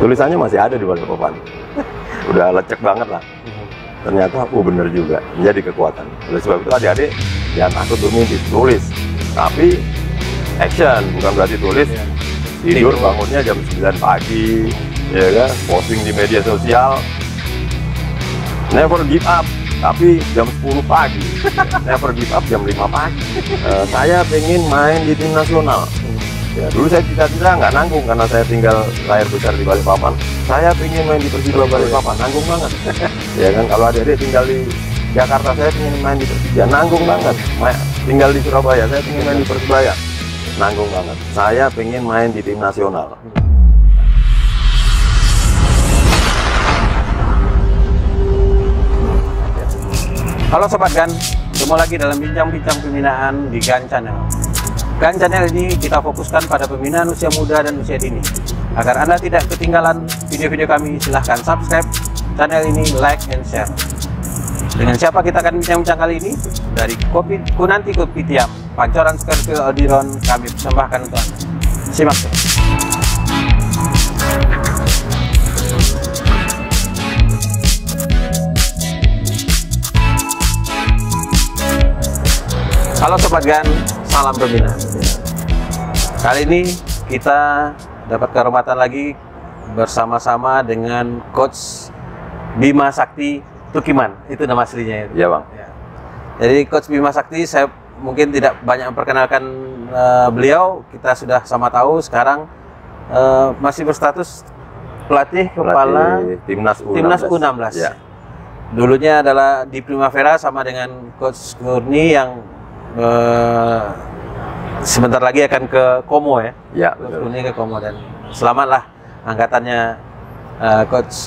Tulisannya masih ada di balik papan. Udah lecek banget lah. Ternyata bener juga, menjadi kekuatan. Oleh sebab itu adik-adik jangan takut bermimpi, tulis. Tapi action, bukan berarti tulis tidur bangunnya jam 9 pagi, ya kan, posting di media sosial. Never give up, tapi jam 10 pagi. Never give up jam 5 pagi. Saya pengen main di tim nasional. Ya, dulu saya cita-cita nggak nanggung karena saya tinggal lahir besar di Balikpapan. Saya pengen main di Persija Balikpapan, nanggung banget. Ya kan, kalau adik-adik tinggal di Jakarta, saya pengen main di Persija, nanggung banget. Tinggal di Surabaya, saya pengen main di Persebaya, nanggung banget. Saya pengen main di tim nasional. Halo Sobat GAN, ketemu lagi dalam bincang-bincang pembinaan di GAN Channel. GAN Channel ini kita fokuskan pada pembinaan usia muda dan usia dini. Agar Anda tidak ketinggalan video-video kami, silahkan subscribe channel ini, like, and share. Dengan siapa kita akan bincang-bincang kali ini? Dari Kunanti Kopitiam, Pancoran Scorpio Aldiron, kami persembahkan untuk Anda. Simak terus. Halo Sobat GAN, salam pembina. Kali ini kita dapat kehormatan lagi bersama-sama dengan Coach Bima Sakti Tukiman. Itu nama aslinya itu. Iya Bang. Ya. Jadi Coach Bima Sakti, saya mungkin tidak banyak memperkenalkan beliau. Kita sudah sama tahu sekarang masih berstatus pelatih kepala Timnas U16. Ya. Dulunya adalah di Primavera sama dengan Coach Kurni yang sebentar lagi akan ke Komo ya. Ya, Coach Kurni ke Komo, dan selamatlah angkatannya Coach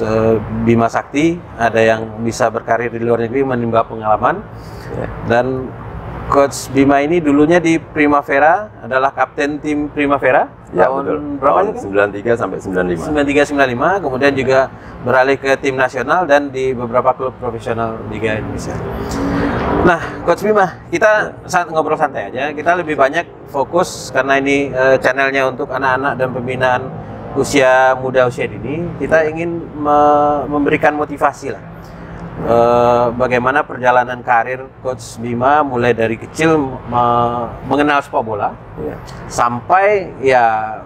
Bima Sakti. Ada yang bisa berkarir di luar negeri menimba pengalaman. Ya. Dan Coach Bima ini dulunya di Primavera, adalah kapten tim Primavera Ya, tahun berapa? Tahun 93 sampai 95. 93-95, kemudian juga beralih ke tim nasional dan di beberapa klub profesional Liga Indonesia. Nah, Coach Bima, kita ngobrol santai aja. Kita lebih banyak fokus karena ini channelnya untuk anak-anak dan pembinaan usia muda, usia dini. Kita ingin memberikan motivasi lah. Bagaimana perjalanan karir Coach Bima mulai dari kecil mengenal sepak bola sampai ya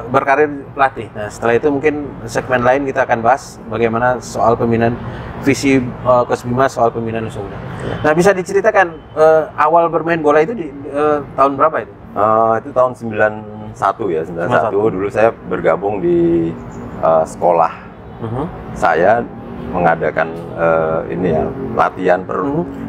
berkarir pelatih. Nah, setelah itu mungkin segmen lain kita akan bahas bagaimana soal pembinaan, visi Coach Bima soal pembinaan usia muda. Nah, bisa diceritakan awal bermain bola itu di tahun berapa itu? Itu tahun 91 ya, 91. Dulu saya bergabung di sekolah. Saya mengadakan ini ya, latihan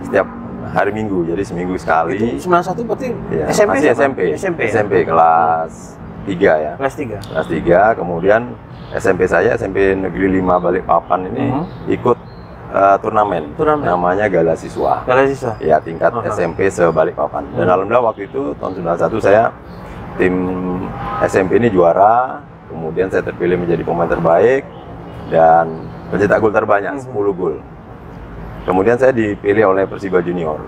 setiap hari Minggu, jadi seminggu sekali. Itu 91 berarti ya, SMP? Masih SMP kelas 3 ya. Kelas 3. Kelas 3, kemudian SMP saya, SMP Negeri 5 Balikpapan ini ikut turnamen namanya Gala Siswa. Gala Siswa? Ya, tingkat SMP se-Balikpapan. Dan alhamdulillah waktu itu tahun 91 saya tim SMP ini juara, kemudian saya terpilih menjadi pemain terbaik dan pencetak gol terbanyak, 10 gol. Kemudian saya dipilih oleh Persiba Junior.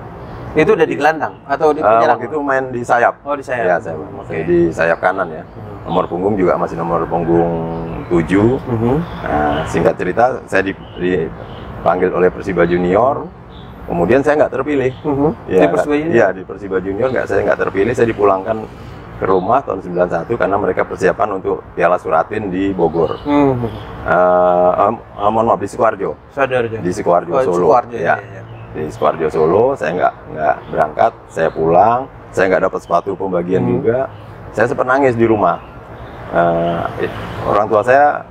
Itu udah di gelandang atau di penyerang? Waktu itu main di sayap. Oh, di sayap. Ya, saya di sayap kanan ya. Nomor punggung juga masih nomor punggung 7. Nah, singkat cerita, saya dipanggil oleh Persiba Junior. Kemudian saya nggak terpilih. Di Persiba Junior? Iya, di Persiba Junior saya nggak terpilih. Saya dipulangkan ke rumah tahun 91 karena mereka persiapan untuk Piala Suratin di Bogor. Mohon maaf, di Sukoharjo. Di Sukoharjo, Solo. Ya. Di Sukoharjo, Solo. Saya nggak berangkat, saya pulang. Saya nggak dapat sepatu pembagian juga. Saya sempat nangis di rumah. Orang tua saya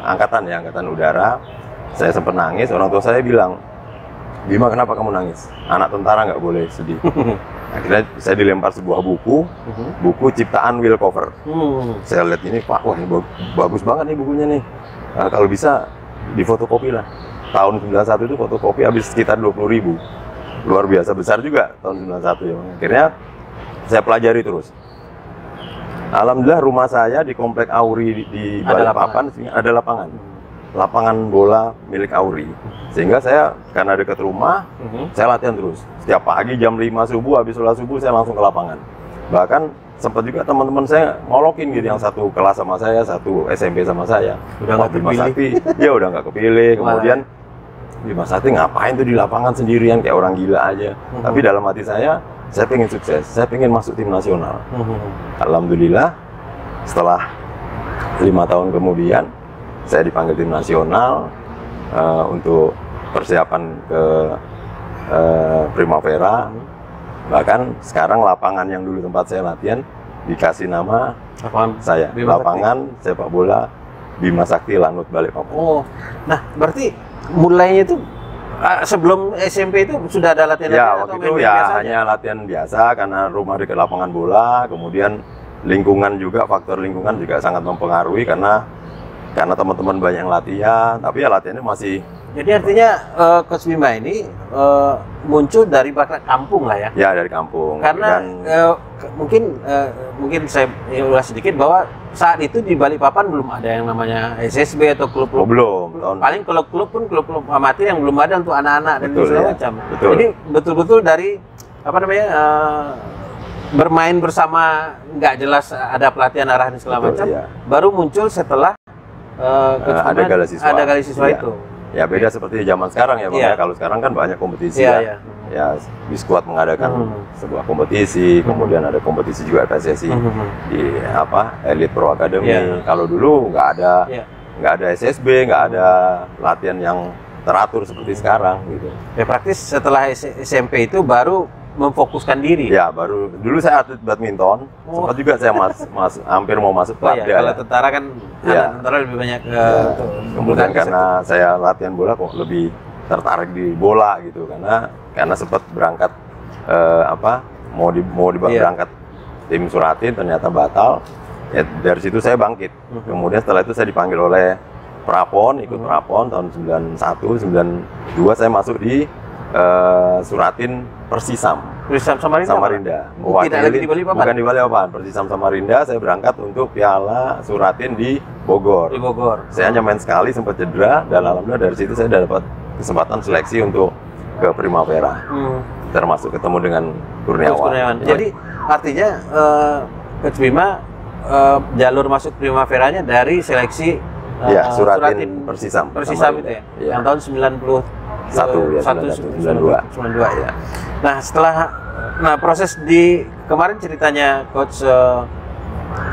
angkatan udara. Saya sempat nangis. Orang tua saya bilang, Bima, kenapa kamu nangis? Anak tentara nggak boleh sedih. Akhirnya saya dilempar sebuah buku ciptaan Will Cover. Saya lihat ini, Pak, wah ini bagus banget nih bukunya nih. Kalau bisa difotokopi lah. Tahun 91 itu fotokopi habis sekitar 20.000. Luar biasa besar juga tahun 91 ya. Akhirnya saya pelajari terus. Alhamdulillah rumah saya di Komplek Auri di Balikpapan ada lapangan bola milik Auri. Sehingga saya karena dekat rumah, saya latihan terus. Setiap pagi jam 5 subuh, habis sholat subuh saya langsung ke lapangan. Bahkan sempat juga teman-teman saya ngolokin gitu, yang satu kelas sama saya, satu SMP sama saya. Udah nggak Bima terpilih. Sakti, ya udah nggak kepilih. Kemudian Bima Sakti ngapain tuh di lapangan sendirian kayak orang gila aja. Tapi dalam hati saya pengen sukses, saya pengen masuk tim nasional. Alhamdulillah, setelah 5 tahun kemudian saya dipanggil tim nasional untuk persiapan ke Primavera. Bahkan sekarang lapangan yang dulu tempat saya latihan dikasih nama saya, lapangan sepak bola Bima Sakti Lanut Balikpapan. Oh, nah berarti mulainya itu sebelum SMP itu sudah ada latihan? Ya, waktu itu ya hanya latihan biasa karena rumah dekat lapangan bola. Kemudian lingkungan juga, faktor lingkungan juga sangat mempengaruhi karena teman-teman banyak yang latihan, tapi ya latihannya masih. Jadi artinya Coach Bima ini muncul dari bakat kampung lah ya? Ya, dari kampung. Karena mungkin saya ulas sedikit bahwa saat itu di Balikpapan belum ada yang namanya SSB atau klub-klub. Belum. Paling kalau klub pun klub-klub amatir yang belum ada untuk anak-anak dan segala macam. Betul. Jadi betul-betul dari bermain bersama, nggak jelas ada pelatihan arahan segala macam, baru muncul setelah ada Gali Siswa itu. Ya beda seperti zaman sekarang ya Bang. Ya, kalau sekarang kan banyak kompetisi ya Biskuat mengadakan sebuah kompetisi, kemudian ada kompetisi juga PSSI di Elite Pro Academy. Kalau dulu nggak ada SSB, nggak ada latihan yang teratur seperti sekarang gitu. Ya praktis setelah SMP itu baru memfokuskan diri. Ya, baru dulu saya atlet badminton, sempat juga saya hampir mau masuk Labda. Kalau tentara kan tentara lebih banyak kemudian karena saya latihan bola kok lebih tertarik di bola gitu, karena sempat berangkat mau berangkat tim Suratin, ternyata batal. Ya, dari situ saya bangkit. Kemudian setelah itu saya dipanggil oleh Prapon, ikut Prapon tahun 91, 92 saya masuk di Suratin Persisam Samarinda. Tidak lagi di Balikpapan? Bukan di Balikpapan, Persisam Samarinda. Saya berangkat untuk Piala Suratin di Bogor. Saya hanya main sekali, sempat cedera, dan alhamdulillah dari situ saya dapat kesempatan seleksi untuk ke Primavera. Termasuk ketemu dengan Kurniawan. Jadi artinya Coach Bima jalur masuk Primaveranya dari seleksi Suratin Persisam itu ya? Yang tahun 92 ya. Nah setelah proses di kemarin ceritanya Coach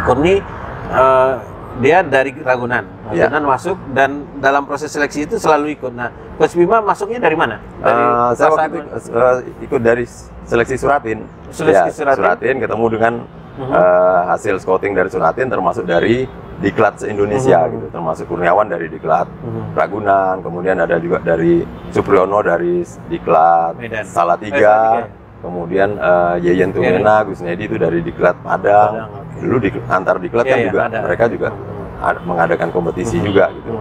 Kurni, dia dari Ragunan masuk, dan dalam proses seleksi itu selalu ikut. Nah Coach Bima masuknya dari mana? Saya waktu itu ikut dari seleksi Suratin. Suratin ketemu dengan hasil scouting dari Suratin, termasuk dari Diklat se-Indonesia gitu, termasuk Kurniawan dari Diklat Ragunan, kemudian ada juga dari Supriyono dari Diklat Salatiga, kemudian Yeyen Tumena, Gus Nedi itu dari Diklat Padang. Dulu antar Diklat kan juga mereka juga mengadakan kompetisi juga gitu.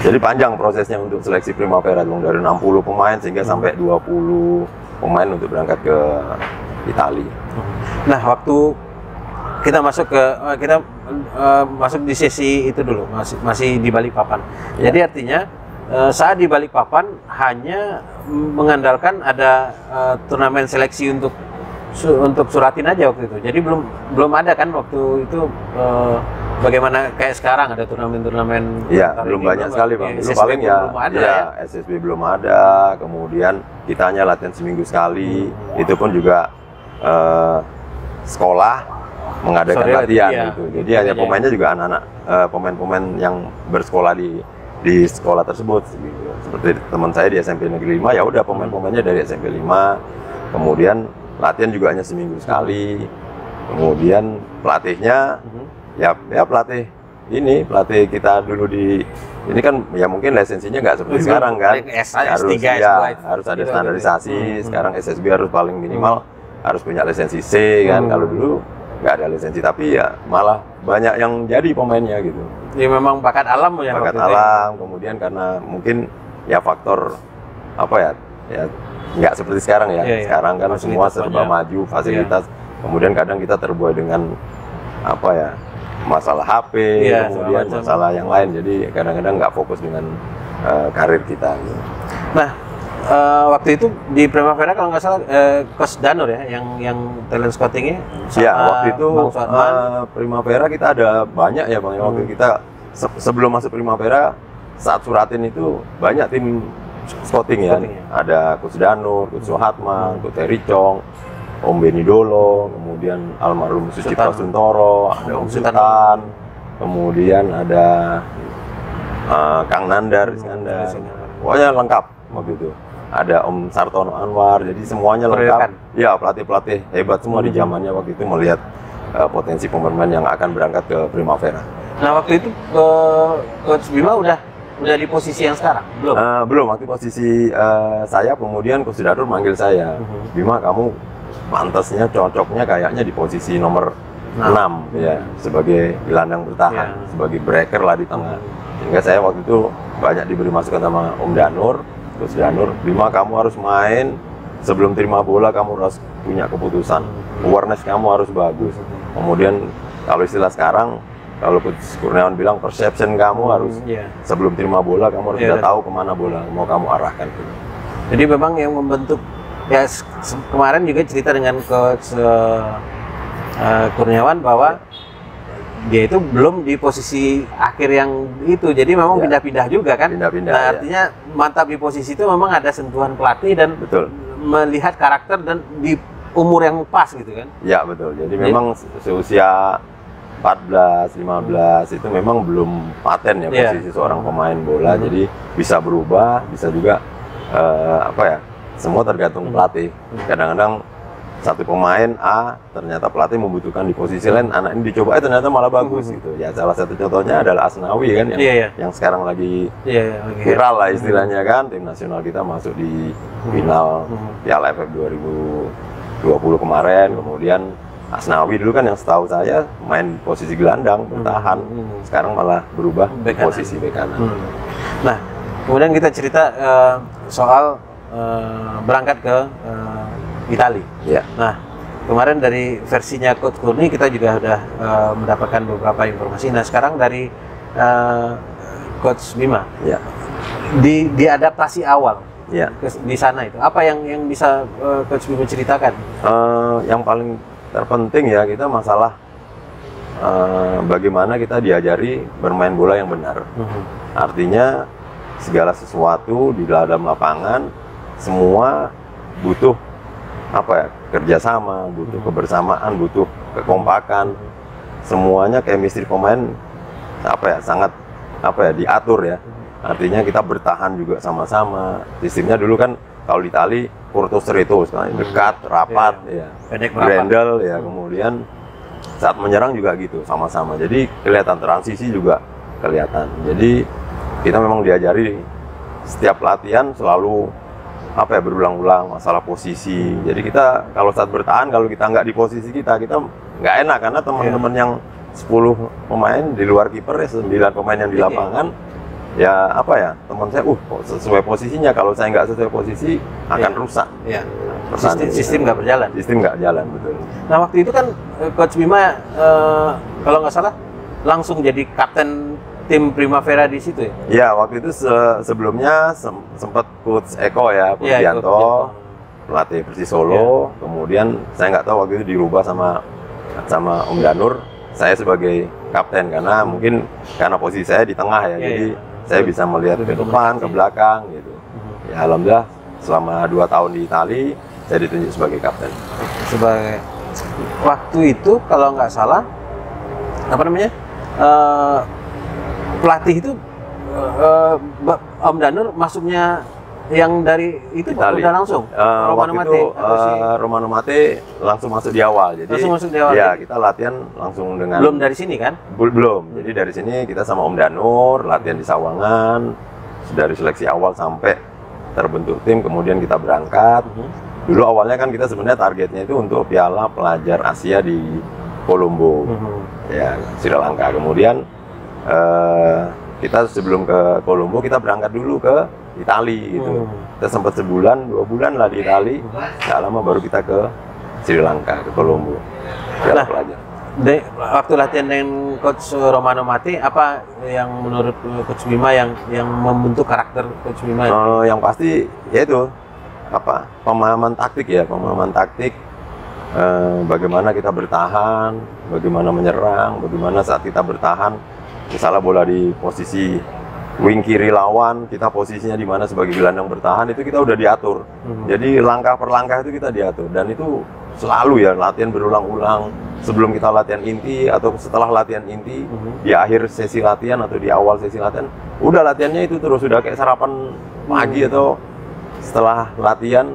Jadi panjang prosesnya untuk seleksi Primavera, dari 60 pemain sehingga sampai 20 pemain untuk berangkat ke Italia. Nah, waktu kita masuk di sesi itu dulu, masih di Balikpapan. Jadi artinya saat di Balikpapan hanya mengandalkan ada turnamen seleksi untuk Suratin aja waktu itu. Jadi belum ada kan waktu itu bagaimana kayak sekarang ada turnamen-turnamen. Iya, belum banyak sekali Bang. Dulu paling SSB belum ada, kemudian kita hanya latihan seminggu sekali. Itu pun juga sekolah mengadakan latihan gitu. Jadi hanya pemainnya juga anak-anak pemain-pemain yang bersekolah di sekolah tersebut gitu. Seperti teman saya di SMP Negeri 5, ya udah pemain-pemainnya dari SMP 5. Kemudian latihan juga hanya seminggu sekali. Kemudian pelatihnya pelatih kita dulu ini kan ya mungkin lisensinya nggak seperti sekarang kan. Harus ada standarisasi. Sekarang SSB harus paling minimal harus punya lisensi C kan. Kalau dulu nggak ada lisensi, tapi ya malah banyak yang jadi pemainnya gitu. Ya memang bakat alam ya. Bakat alam, kemudian karena mungkin ya faktor ya nggak seperti sekarang ya. Sekarang kan semua serba maju, fasilitas. Kemudian kadang kita terbuai dengan masalah HP, kemudian masalah yang lain. Jadi kadang-kadang nggak fokus dengan karir kita. Gitu. Nah, waktu itu di Primavera kalau nggak salah Coach Danur ya yang talent scoutingnya. Ya, waktu itu Primavera kita ada banyak ya Bang. Waktu kita sebelum masuk Primavera, saat Suratin itu banyak tim scouting ya. Ada Coach Danur, Coach Sohatman, Coach Terry Chong, Om Beni Dolo, kemudian almarhum Sucipto Suntoro, ada Om Sultan, kemudian ada Kang Nandar Iskandar. Pokoknya lengkap waktu itu. Ada Om Sartono Anwar, jadi semuanya lengkap. Ya, pelatih-pelatih hebat semua di zamannya waktu itu melihat potensi pemain yang akan berangkat ke Primavera. Nah, waktu itu Coach Bima udah di posisi yang sekarang? Belum? Belum, waktu posisi saya, kemudian Coach Danur manggil saya. Bima, kamu pantasnya, cocoknya kayaknya di posisi nomor 6 ya, sebagai gelandang bertahan, sebagai breaker lah di tengah. Sehingga saya waktu itu banyak diberi masukan sama Om Danur, Coach Danur, Bima kamu harus main sebelum terima bola, kamu harus punya keputusan, awareness kamu harus bagus. Kemudian kalau istilah sekarang, kalau Coach Kurniawan bilang perception kamu harus sebelum terima bola, kamu harus sudah tahu kemana bola mau kamu arahkan. Jadi memang yang membentuk, ya kemarin juga cerita dengan Coach Kurniawan bahwa dia itu belum di posisi akhir yang itu, jadi memang pindah-pindah juga kan. Pindah-pindah. Nah, artinya mantap di posisi itu memang ada sentuhan pelatih dan melihat karakter dan di umur yang pas gitu kan. Ya betul. Jadi memang seusia 14, 15 itu memang belum paten ya posisi seorang pemain bola. Jadi bisa berubah, bisa juga semua tergantung pelatih. Kadang-kadang satu pemain A ternyata pelatih membutuhkan di posisi lain, anak ini dicoba ternyata malah bagus gitu ya. Salah satu contohnya adalah Asnawi kan yang sekarang lagi viral lah istilahnya kan. Tim nasional kita masuk di final Piala AFF 2020 kemarin. Kemudian Asnawi dulu kan yang setahu saya main posisi gelandang bertahan, sekarang malah berubah posisi bek kanan. Nah, kemudian kita cerita soal berangkat ke Itali. Ya. Nah, kemarin dari versinya Coach Kurni kita juga sudah mendapatkan beberapa informasi. Nah, sekarang dari Coach Bima. Ya. Di adaptasi awal. Ya. Di sana itu apa yang bisa Coach Bima ceritakan? Yang paling terpenting ya kita masalah bagaimana kita diajari bermain bola yang benar. Artinya segala sesuatu di dalam lapangan semua butuh kerjasama, butuh kebersamaan, butuh kekompakan. Semuanya chemistry pemain sangat diatur ya. Artinya kita bertahan juga sama-sama. Sistemnya dulu kan kalau di Itali curto stretto, dekat, rapat, grendel ya. Kemudian saat menyerang juga gitu sama-sama. Jadi kelihatan transisi juga kelihatan. Jadi kita memang diajari setiap latihan selalu berulang-ulang masalah posisi. Jadi kita kalau saat bertahan, kalau kita nggak di posisi kita nggak enak karena teman-teman yang 10 pemain di luar kiper ya 9 pemain yang di lapangan teman saya sesuai posisinya, kalau saya nggak sesuai posisi akan rusak. Sistem nggak berjalan. Sistem nggak jalan, betul. Nah, waktu itu kan Coach Bima kalau nggak salah langsung jadi kapten tim Primavera di situ ya? Ya, waktu itu sebelumnya sempat Coach Eko ya, Purdianto, pelatih Persis Solo. Kemudian saya nggak tahu waktu itu dirubah sama Om Danur, saya sebagai kapten karena posisi saya di tengah ya, jadi saya bisa melihat ke depan, ke belakang gitu. Ya, alhamdulillah selama 2 tahun di Itali saya ditunjuk sebagai kapten. Sebagai waktu itu kalau nggak salah pelatih itu Om Danur masuknya yang dari itu udah langsung Romano Mate. Romano Mate langsung masuk di awal. Jadi langsung masuk di awal. Ya, kita latihan langsung dengan. Belum dari sini kan? Belum. Jadi dari sini kita sama Om Danur latihan di Sawangan. Dari seleksi awal sampai terbentuk tim, kemudian kita berangkat. Dulu awalnya kan kita sebenarnya targetnya itu untuk Piala Pelajar Asia di Kolombo, ya Sri Lanka. Kemudian kita sebelum ke Kolombo kita berangkat dulu ke Itali gitu. Kita sempat 1-2 bulan lah di Itali. Nggak lama baru kita ke Sri Lanka, ke Kolombo. Piala Pelajar. waktu latihan dengan Coach Romano Mati, apa yang menurut Coach Bima yang membentuk karakter Coach Bima? Yang pasti yaitu pemahaman taktik ya, bagaimana kita bertahan, bagaimana menyerang, bagaimana saat kita bertahan, misalnya bola di posisi wing kiri lawan, kita posisinya di mana sebagai gelandang bertahan, itu kita udah diatur. Jadi langkah per langkah itu kita diatur, dan itu selalu ya latihan berulang-ulang sebelum kita latihan inti atau setelah latihan inti, di akhir sesi latihan atau di awal sesi latihan, udah latihannya itu terus, sudah kayak sarapan pagi atau setelah latihan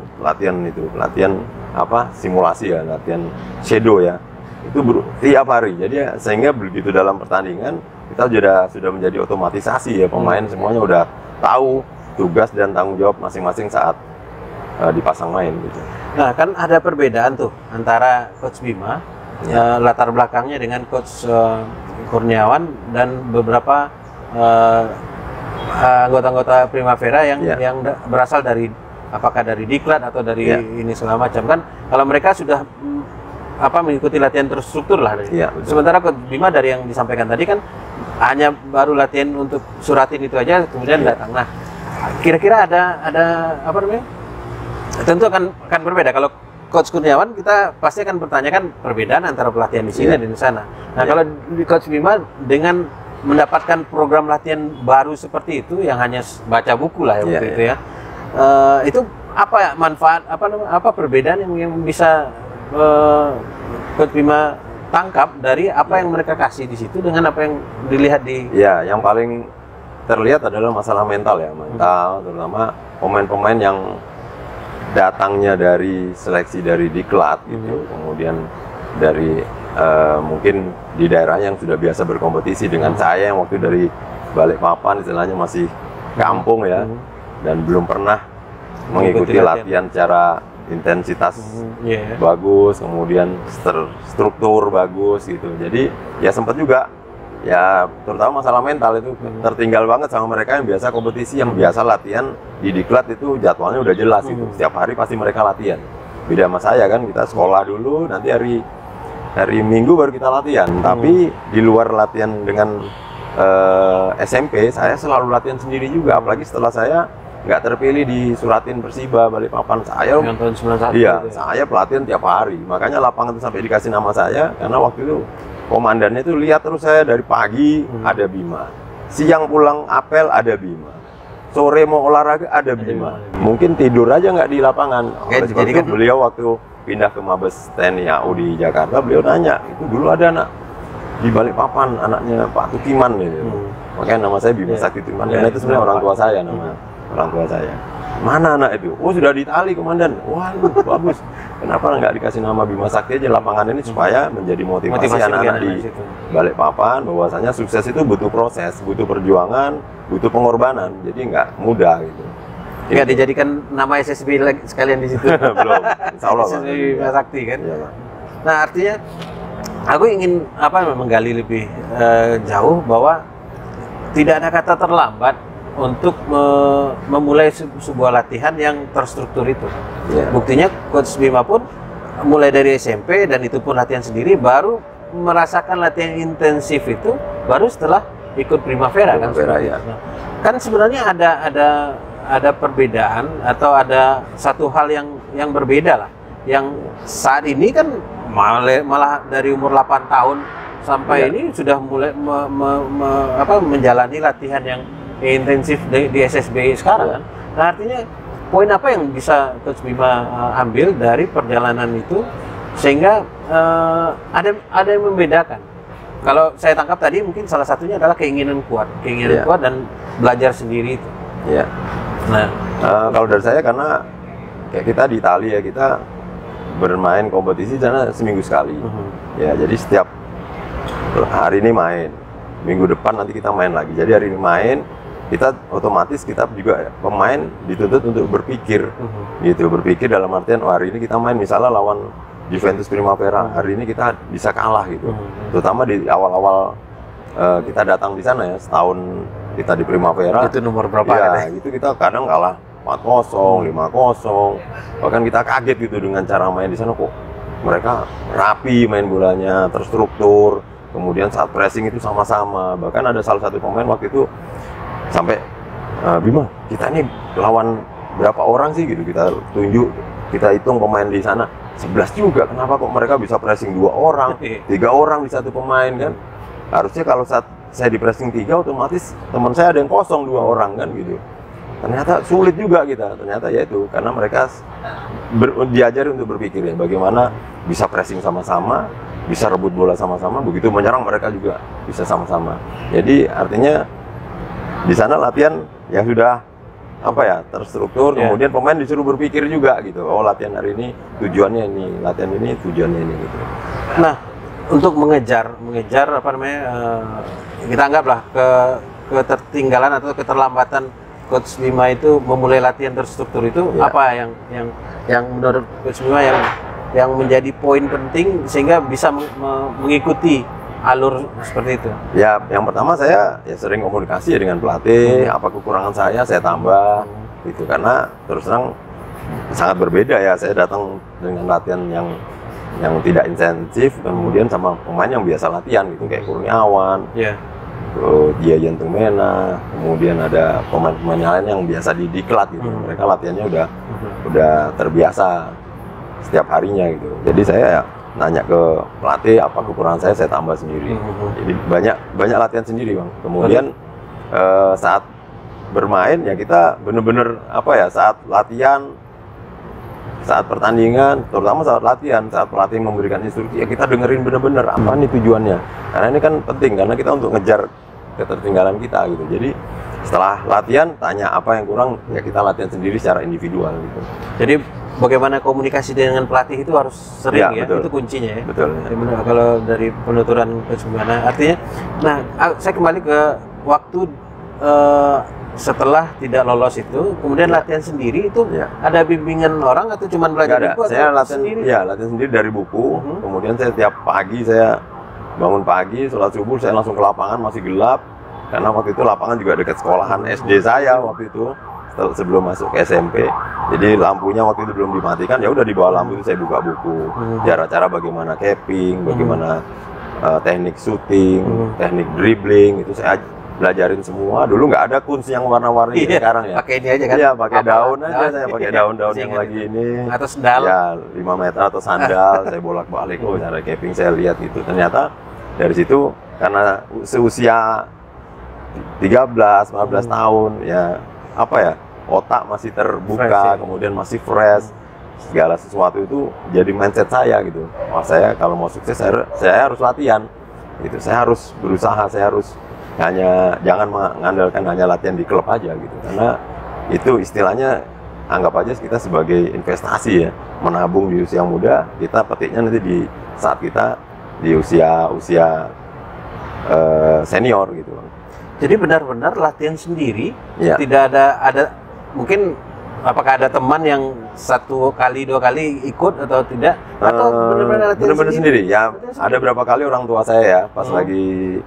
simulasi ya, latihan shadow ya, itu tiap hari. Jadi sehingga begitu dalam pertandingan kita sudah menjadi otomatisasi ya, pemain semuanya udah tahu tugas dan tanggung jawab masing-masing saat dipasang main gitu. Nah, kan ada perbedaan tuh antara Coach Bima latar belakangnya dengan Coach Kurniawan dan beberapa anggota-anggota Primavera yang berasal dari, apakah dari Diklat atau dari ini segala macam. Kan kalau mereka sudah mengikuti latihan terstruktur lah. Sementara Coach Bima dari yang disampaikan tadi kan hanya baru latihan untuk suratin itu aja, kemudian datang. Nah, kira-kira ada apa namanya? Tentu akan berbeda. Kalau Coach Kurniawan, kita pasti akan bertanyakan perbedaan antara pelatihan di sini dan di sana. Nah, kalau di Coach Bima dengan mendapatkan program latihan baru seperti itu yang hanya baca buku lah ya waktu itu ya. Itu apa manfaat, apa perbedaan yang bisa Coach Bima tangkap dari apa yang mereka kasih di situ dengan apa yang dilihat di... Ya, yang paling terlihat adalah masalah mental ya, terutama pemain-pemain yang datangnya dari seleksi dari Diklat gitu, kemudian dari mungkin di daerah yang sudah biasa berkompetisi dengan saya yang waktu dari Balikpapan istilahnya masih kampung ya, dan belum pernah mengikuti latihan secara intensitas bagus, kemudian struktur bagus gitu. Jadi ya sempat juga ya, terutama masalah mental itu tertinggal banget sama mereka yang biasa kompetisi, yang biasa latihan di Diklat itu jadwalnya udah jelas gitu. Setiap hari pasti mereka latihan. Beda sama saya kan, kita sekolah dulu, nanti hari Minggu baru kita latihan. Tapi di luar latihan dengan SMP, saya selalu latihan sendiri juga, apalagi setelah saya nggak terpilih di Suratin Persiba Balikpapan, saya tahun 91 saya pelatihan tiap hari. Makanya lapangan itu sampai dikasih nama saya, karena waktu itu komandannya itu lihat terus saya dari pagi ada Bima, siang pulang apel ada Bima, sore mau olahraga ada Bima. Mungkin tidur aja nggak di lapangan. Jadi kan beliau waktu pindah ke Mabes TNI AU di Jakarta, beliau nanya, itu dulu ada anak di Balikpapan, anaknya Pak Tukiman gitu. Makanya nama saya Bima Sakti Tukiman, karena itu sebenarnya orang tua saya, orang tua saya. Mana anak itu? Oh, sudah di Itali, komandan. Waduh, bagus. Kenapa nggak dikasih nama Bima Sakti aja lapangan ini, supaya menjadi motivasi anak-anak di Balikpapan, bahwasanya sukses itu butuh proses, butuh perjuangan, butuh pengorbanan. Jadi nggak mudah gitu. Nggak dijadikan nama SSB sekalian di situ. Belum. Insya Allah. SSB Bima Sakti kan. Ya, nah, artinya aku ingin menggali lebih jauh bahwa tidak ada kata terlambat untuk memulai sebuah latihan yang terstruktur itu. Buktinya Coach Bima pun mulai dari SMP, dan itu pun latihan sendiri, baru merasakan latihan intensif itu baru setelah ikut Primavera kan. Kan sebenarnya ada perbedaan atau ada satu hal yang berbeda lah. Yang saat ini kan malah dari umur 8 tahun sampai ini sudah mulai menjalani latihan yang intensif di SSB sekarang kan. Nah, artinya poin apa yang bisa Coach Bima ambil dari perjalanan itu sehingga ada yang membedakan? Kalau saya tangkap tadi mungkin salah satunya adalah keinginan kuat dan belajar sendiri itu. Nah, kalau dari saya, karena kayak kita di Italia, kita bermain kompetisi sana seminggu sekali. Ya, jadi setiap hari ini main, minggu depan nanti kita main lagi. Jadi hari ini main, kita otomatis kita juga pemain dituntut untuk berpikir, gitu, berpikir dalam artian, oh, hari ini kita main misalnya lawan Juventus Primavera, hari ini kita bisa kalah gitu. Terutama di awal-awal kita datang di sana ya, setahun kita di Primavera. Itu nomor berapa ya? Gitu kita kadang kalah 4-0, 5-0, bahkan kita kaget gitu dengan cara main di sana, kok mereka rapi main bolanya, terstruktur. Kemudian saat pressing itu sama-sama. Bahkan ada salah satu pemain waktu itu sampai Bima, kita ini lawan berapa orang sih gitu, kita tunjuk, kita hitung pemain di sana 11 juga, kenapa kok mereka bisa pressing 2 orang, 3 orang di satu pemain kan? Harusnya kalau saat saya di pressing 3 otomatis teman saya ada yang kosong 2 orang kan gitu. Ternyata sulit juga kita, ternyata ya itu karena mereka diajari untuk berpikir ya bagaimana bisa pressing sama-sama, bisa rebut bola sama-sama, begitu menyerang mereka juga bisa sama-sama. Jadi artinya di sana latihan yang sudah apa ya terstruktur, kemudian pemain disuruh berpikir juga gitu. Oh latihan hari ini tujuannya ini, latihan ini tujuannya ini gitu. Nah untuk mengejar apa namanya kita anggaplah ketertinggalan atau keterlambatan Coach Bima itu memulai latihan terstruktur itu apa yang menurut Coach Bima yang menjadi poin penting sehingga bisa mengikuti alur seperti itu? Ya, yang pertama saya ya sering komunikasi ya dengan pelatih, apa kekurangan saya tambah gitu, karena terus terang sangat berbeda ya, saya datang dengan latihan yang tidak intensif, kemudian sama pemain yang biasa latihan gitu, kayak Kurniawan, dia Yantung Mena, kemudian ada pemain-pemain lain yang biasa di diklat gitu, mereka latihannya udah terbiasa setiap harinya gitu. Jadi saya ya nanya ke pelatih apa kekurangan saya tambah sendiri. Jadi banyak latihan sendiri Bang. Kemudian saat bermain ya kita bener-bener apa ya, saat latihan, saat pertandingan, terutama saat latihan, saat pelatih memberikan instruksi ya kita dengerin bener-bener apa nih tujuannya. Karena ini kan penting karena kita untuk ngejar ketertinggalan kita gitu. Jadi setelah latihan tanya apa yang kurang ya kita latihan sendiri secara individual gitu. Jadi bagaimana komunikasi dengan pelatih itu harus sering ya, itu kuncinya ya. Betul. Ya, benar. Kalau dari penuturan Coach Bima, artinya, nah saya kembali ke waktu setelah tidak lolos itu, kemudian latihan sendiri itu ada bimbingan orang atau cuma belajar buku? Saya latihan sendiri. Ya, latihan sendiri dari buku. Kemudian saya tiap pagi saya bangun pagi, sholat subuh, saya langsung ke lapangan masih gelap. Karena waktu itu lapangan juga dekat sekolahan SD saya waktu itu. Sebelum masuk ke SMP, jadi lampunya waktu itu belum dimatikan, ya udah di bawah lampu itu saya buka buku, cara-cara bagaimana capping, bagaimana teknik shooting, teknik dribbling, itu saya belajarin semua. Dulu nggak ada kunci yang warna-warni sekarang ya. Pakai ini aja kan? Iya, pakai daun aja, saya pakai daun-daun yang lagi ini. Atau sandal? Ya, 5 meter atau sandal, saya bolak-balik, cara capping saya lihat itu. Ternyata dari situ karena seusia 13, 15 tahun ya. Apa ya, otak masih terbuka, kemudian masih fresh, segala sesuatu itu jadi mindset saya gitu. Wah, saya kalau mau sukses saya harus latihan gitu, saya harus berusaha, saya harus jangan mengandalkan hanya latihan di klub aja gitu, karena itu istilahnya anggap aja kita sebagai investasi ya, menabung di usia muda, kita petiknya nanti di saat kita di usia senior gitu. Jadi benar-benar latihan sendiri, tidak ada mungkin apakah ada teman yang 1 kali 2 kali ikut atau tidak, atau benar-benar latihan sendiri? Ya ada berapa kali orang tua saya ya pas lagi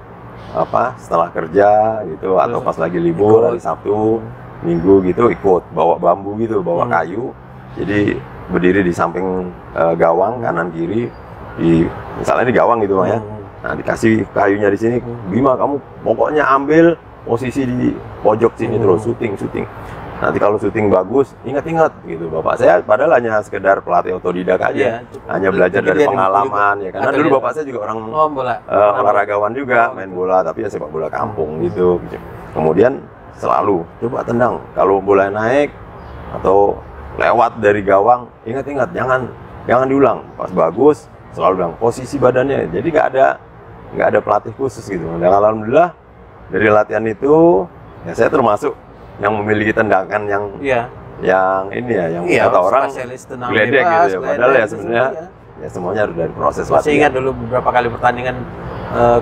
setelah kerja gitu, atau pas lagi libur hari Sabtu, Minggu gitu ikut, bawa bambu gitu, bawa kayu, jadi berdiri di samping gawang kanan kiri, misalnya di gawang gitu ya. Nah, dikasih kayunya di sini, Bima kamu pokoknya ambil posisi di pojok sini terus syuting. Nanti kalau syuting bagus, ingat-ingat gitu. Bapak saya padahal hanya sekedar pelatih otodidak aja, hanya belajar dari pengalaman ya. Karena dulu bapak saya juga orang olahragawan juga, main bola, tapi ya sepak bola kampung gitu. Kemudian selalu coba tendang, kalau bola naik atau lewat dari gawang, ingat-ingat jangan diulang. Pas bagus selalu bilang posisi badannya. Jadi nggak ada pelatih khusus gitu. Dan alhamdulillah dari latihan itu ya saya termasuk yang memiliki tendangan yang ini ya, yang kata orang geledek gitu ya. Padahal ya sebenarnya ya semuanya harus dari proses latihan. Saya ingat dulu beberapa kali pertandingan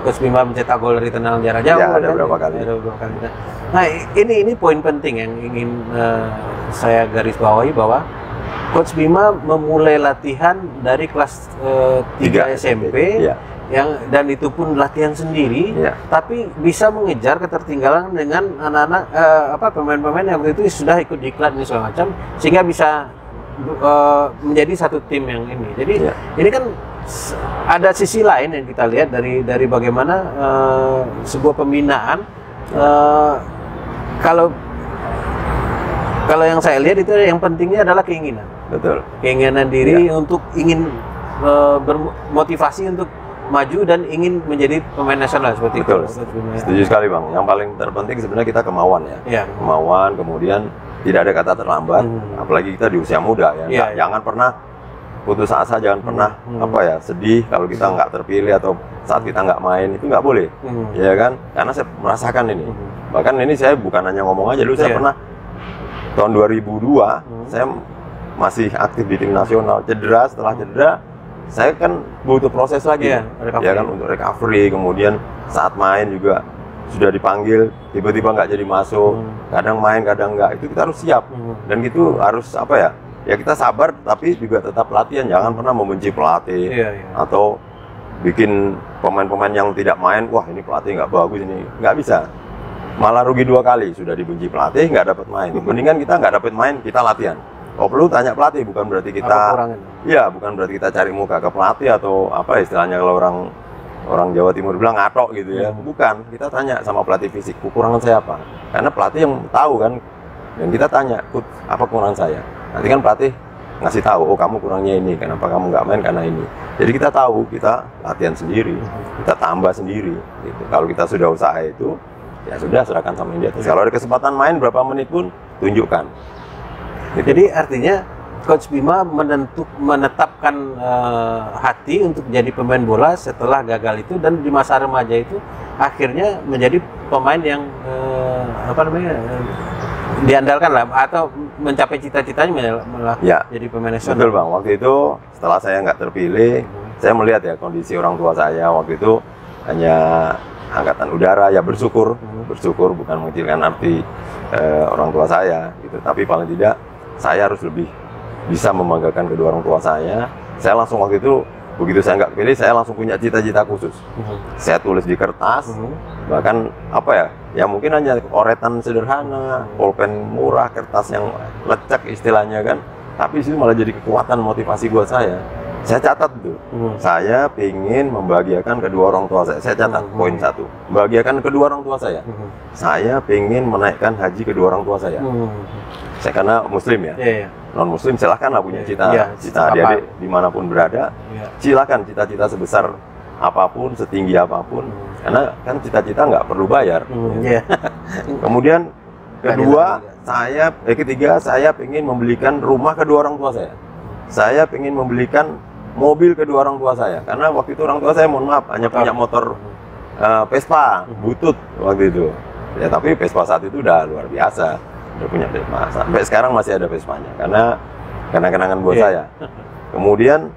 Coach Bima mencetak gol dari tendangan jarak jauh. Ya, ada beberapa kali. Nah, ini poin penting yang ingin saya garis bawahi, bahwa Coach Bima memulai latihan dari kelas 3 SMP. Dan itu pun latihan sendiri, tapi bisa mengejar ketertinggalan dengan anak-anak pemain-pemain yang waktu itu sudah ikut diklat ini segala macam, sehingga bisa menjadi satu tim yang ini. Jadi ini kan ada sisi lain yang kita lihat dari bagaimana sebuah pembinaan. Kalau yang saya lihat itu yang pentingnya adalah keinginan. Betul. Keinginan diri untuk ingin bermotivasi untuk maju dan ingin menjadi pemain nasional seperti Betul. itu. Setuju sekali Bang. Yang paling terpenting sebenarnya kita kemauan ya. Kemauan, kemudian tidak ada kata terlambat. Apalagi kita di usia muda ya. Jangan pernah putus asa, jangan pernah sedih kalau kita nggak terpilih atau saat kita nggak main, itu nggak boleh. Ya kan? Karena saya merasakan ini. Bahkan ini saya bukan hanya ngomong aja, dulu saya pernah tahun 2002 saya masih aktif di tim nasional, cedera, setelah cedera saya kan butuh proses lagi ya kan, untuk recovery. Kemudian saat main juga sudah dipanggil, tiba-tiba nggak jadi masuk, kadang main kadang nggak, itu kita harus siap. Dan itu harus ya kita sabar tapi juga tetap latihan, jangan pernah membenci pelatih atau bikin pemain-pemain yang tidak main, wah ini pelatih nggak bagus, ini nggak bisa. Malah rugi 2 kali, sudah dibenci pelatih, nggak dapat main. Mendingan kita nggak dapat main, kita latihan. Kalau perlu tanya pelatih, bukan berarti kita, bukan berarti kita cari muka ke pelatih atau istilahnya kalau orang Jawa Timur bilang ngatok gitu ya. Bukan, kita tanya sama pelatih fisik, kekurangan saya apa? Karena pelatih yang tahu kan, dan kita tanya, apa kekurangan saya? Nanti kan pelatih ngasih tahu, oh kamu kurangnya ini, kenapa kamu nggak main karena ini. Jadi kita tahu, kita latihan sendiri, kita tambah sendiri. Gitu. Kalau kita sudah usaha itu, ya sudah serahkan sama yang di atas. Kalau ada kesempatan main berapa menit pun tunjukkan. Gitu. Jadi artinya Coach Bima menetapkan hati untuk jadi pemain bola setelah gagal itu, dan di masa remaja itu akhirnya menjadi pemain yang diandalkan lah, atau mencapai cita-citanya malah jadi pemain nasional. Betul Bang, waktu itu setelah saya nggak terpilih, saya melihat ya kondisi orang tua saya waktu itu hanya angkatan udara, ya bersyukur bukan mengecilkan arti orang tua saya gitu, tapi paling tidak saya harus lebih bisa membanggakan kedua orang tua saya. Saya langsung waktu itu, begitu saya nggak pilih, saya langsung punya cita-cita khusus. Saya tulis di kertas, bahkan ya mungkin hanya coretan sederhana, pulpen murah, kertas yang lecek istilahnya kan, tapi itu malah jadi kekuatan motivasi buat saya. Saya catat tuh, saya ingin membahagiakan kedua orang tua saya. Saya catat poin 1, membahagiakan kedua orang tua saya. Saya ingin menaikkan haji kedua orang tua saya. Saya karena Muslim ya, non Muslim silahkanlah punya cita adik-adik dimanapun berada, silakan cita-cita sebesar apapun, setinggi apapun, karena kan cita-cita nggak perlu bayar. Kemudian ketiga saya ingin membelikan rumah kedua orang tua saya. Saya ingin membelikan mobil kedua orang tua saya, karena waktu itu orang tua saya, mohon maaf, hanya punya motor Vespa butut waktu itu ya, tapi Vespa saat itu udah luar biasa, udah punya Vespa, sampai sekarang masih ada Vespanya karena kenangan buat saya. Kemudian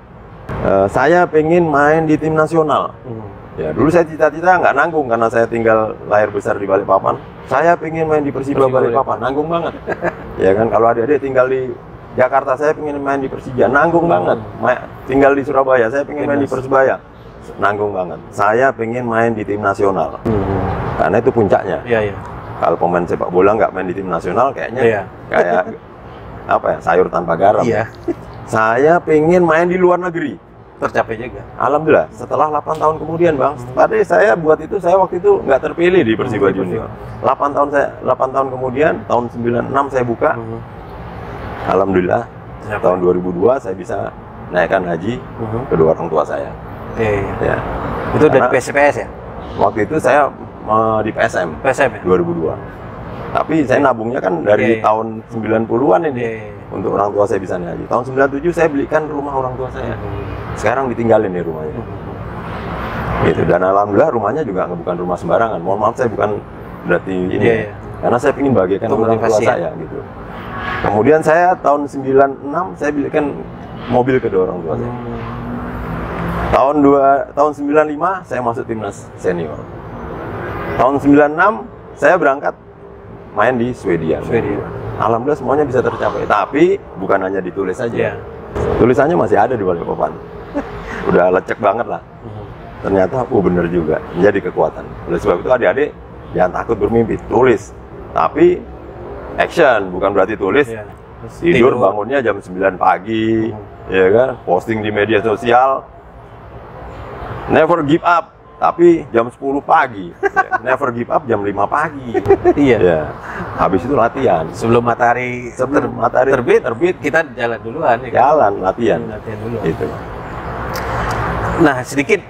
saya pengen main di tim nasional. Ya dulu saya cita-cita nggak nanggung, karena saya tinggal lahir besar di Balikpapan. Saya pengen main di Persiba Balikpapan, nanggung banget. Ya kan, kalau adik-adik tinggal di Jakarta, saya pengen main di Persija, nanggung banget. Tinggal di Surabaya, saya pengen main di Persebaya, nanggung banget. Saya pengen main di tim nasional, karena itu puncaknya. Kalau pemain sepak bola nggak main di tim nasional, kayaknya kayak sayur tanpa garam. Saya pengen main di luar negeri, tercapai juga. Alhamdulillah, setelah 8 tahun kemudian Bang, tadi saya buat itu, saya waktu itu nggak terpilih di Persiba Junior. 8 tahun kemudian, tahun 96 saya buka. Alhamdulillah, tahun 2002 saya bisa naikkan haji kedua orang tua saya. Ya. Itu dari PSPS ya? Waktu itu saya di PSM ya? 2002. Tapi saya nabungnya kan dari tahun 90-an ini. Untuk orang tua saya bisa naik haji. Tahun 97 saya belikan rumah orang tua saya. Sekarang ditinggalin nih rumahnya. Gitu. Dan alhamdulillah rumahnya juga bukan rumah sembarangan. Mohon maaf, saya bukan berarti ini. Karena saya ingin bahagiakan orang tua saya gitu. Kemudian saya tahun 96 saya belikan mobil kedua orang tua saya. Tahun 95 saya masuk timnas senior. Tahun 96 saya berangkat main di Swedia. Alhamdulillah semuanya bisa tercapai. Tapi bukan hanya ditulis saja. Tulisannya masih ada di Balikpapan. Udah lecek banget lah. Ternyata bener juga, menjadi kekuatan. Oleh sebab itu adik-adik jangan takut bermimpi, tulis. Tapi action, bukan berarti tulis Tidur bangunnya jam 9 pagi, ya kan? Posting di media sosial, never give up, tapi jam 10 pagi. Never give up jam 5 pagi. Iya. Ya. Habis itu latihan. Sebelum matahari terbit, kita jalan duluan. Ya kan? Jalan, latihan dulu. Itu. Nah, sedikit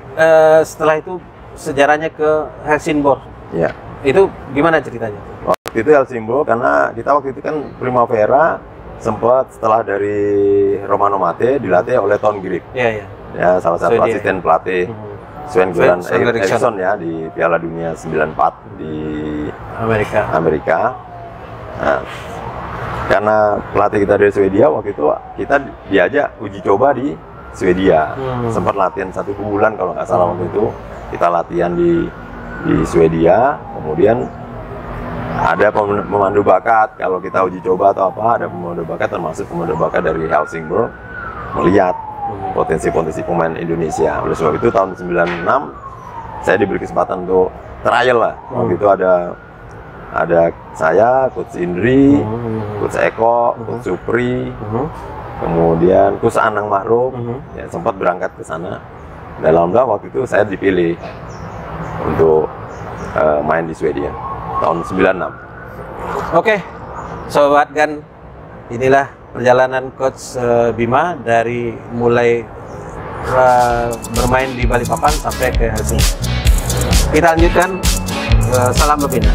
setelah itu sejarahnya ke Helsingborg. Ya. Itu gimana ceritanya? Waktu itu Helsingborg karena kita waktu itu kan Primavera sempat setelah dari Romano Mate dilatih oleh Ton Grip. Iya, iya. Ya, salah satu asisten pelatih Sven-Göran Eriksson ya di Piala Dunia 94 di Amerika. Nah, karena pelatih kita dari Swedia waktu itu kita diajak uji coba di Swedia. Sempat latihan 1 bulan kalau nggak salah waktu itu. Kita latihan di Swedia, kemudian ada pemandu bakat. Kalau kita uji coba atau apa, ada pemandu bakat, termasuk pemandu bakat dari Helsingborg melihat potensi-potensi pemain Indonesia. Oleh sebab itu tahun 96 saya diberi kesempatan untuk trial lah. Waktu itu ada saya, Coach Indri, Coach Eko, Coach Supri, kemudian Coach Anang Mahrum, ya, sempat berangkat ke sana. Dalam waktu itu saya dipilih untuk main di Swedia tahun 96. Oke, Sobat Gan, inilah perjalanan Coach Bima dari mulai bermain di Balikpapan sampai ke Helsinki. Kita lanjutkan, salam membina.